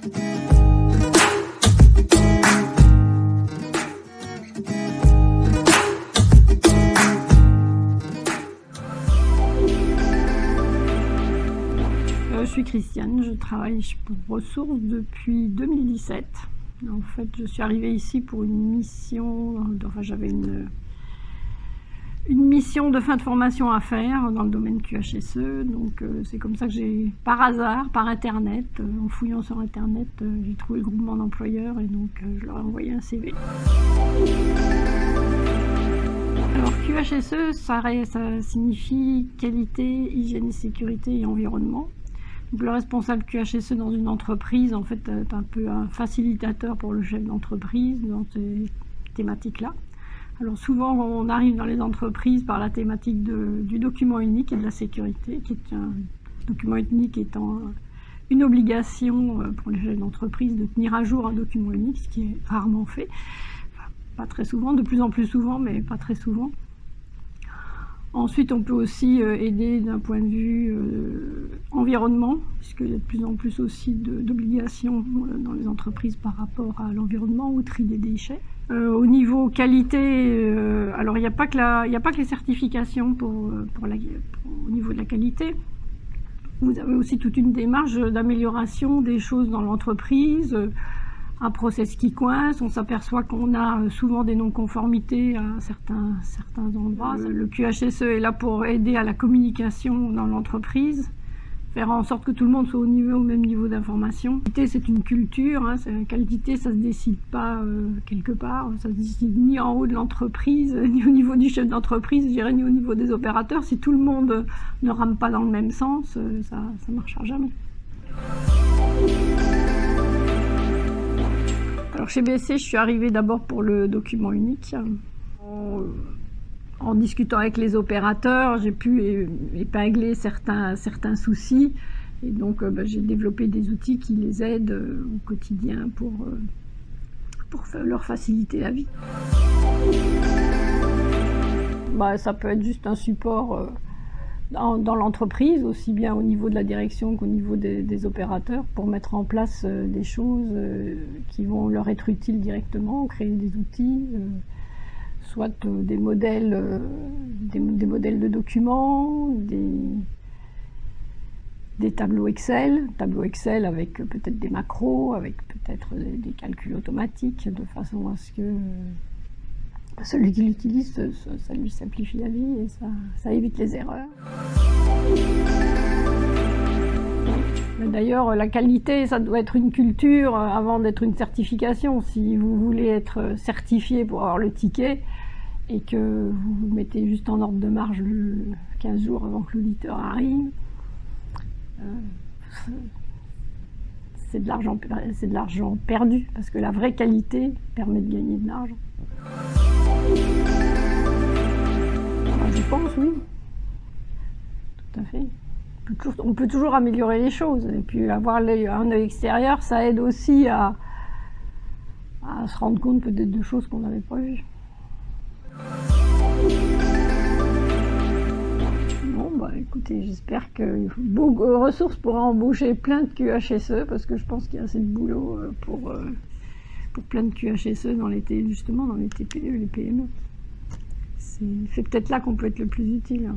Je suis Christiane, je travaille pour Ressources depuis 2017. En fait, je suis arrivée ici pour une mission, enfin j'avais une mission de fin de formation à faire dans le domaine QHSE. Donc c'est comme ça que j'ai, par hasard, par internet, en fouillant sur internet, j'ai trouvé le groupement d'employeurs et donc je leur ai envoyé un CV. Alors QHSE, ça signifie qualité, hygiène et sécurité et environnement. Donc, le responsable QHSE dans une entreprise, en fait, est un peu un facilitateur pour le chef d'entreprise dans ces thématiques-là. Alors souvent, on arrive dans les entreprises par la thématique du document unique et de la sécurité, qui est un document unique étant une obligation pour les chefs d'entreprise de tenir à jour un document unique, ce qui est rarement fait. Enfin, pas très souvent, de plus en plus souvent, mais pas très souvent. Ensuite, on peut aussi aider d'un point de vue environnement, puisqu'il y a de plus en plus aussi d'obligations dans les entreprises par rapport à l'environnement, au tri des déchets. Au niveau qualité, alors il n'y a pas que les certifications au niveau de la qualité. Vous avez aussi toute une démarche d'amélioration des choses dans l'entreprise. Un process qui coince, on s'aperçoit qu'on a souvent des non-conformités à certains endroits. Le QHSE est là pour aider à la communication dans l'entreprise, faire en sorte que tout le monde soit au même niveau d'information. La qualité, c'est une culture, hein, la qualité, ça ne se décide pas quelque part, ça ne se décide ni en haut de l'entreprise, ni au niveau du chef d'entreprise, je dirais, ni au niveau des opérateurs. Si tout le monde ne rame pas dans le même sens, ça ne marchera jamais. Alors chez BSC, je suis arrivée d'abord pour le document unique. En discutant avec les opérateurs, j'ai pu épingler certains soucis. Et donc j'ai développé des outils qui les aident au quotidien pour leur faciliter la vie. Ça peut être juste un support dans l'entreprise, aussi bien au niveau de la direction qu'au niveau des opérateurs, pour mettre en place des choses qui vont leur être utiles directement, créer des outils, soit des modèles de documents, des tableaux Excel avec peut-être des macros, avec peut-être des calculs automatiques, de façon à ce que celui qui l'utilise, ça lui simplifie la vie et ça évite les erreurs. D'ailleurs, la qualité, ça doit être une culture avant d'être une certification. Si vous voulez être certifié pour avoir le ticket et que vous vous mettez juste en ordre de marche 15 jours avant que l'auditeur arrive, c'est de l'argent perdu, parce que la vraie qualité permet de gagner de l'argent. Je pense, oui. Tout à fait. On peut toujours améliorer les choses. Et puis avoir un œil extérieur, ça aide aussi à se rendre compte peut-être de choses qu'on n'avait pas vues. Bon, écoutez, j'espère que Ressources pourra embaucher plein de QHSE, parce que je pense qu'il y a assez de boulot pour plein de QHSE justement dans les TPE, les PME. C'est peut-être là qu'on peut être le plus utile.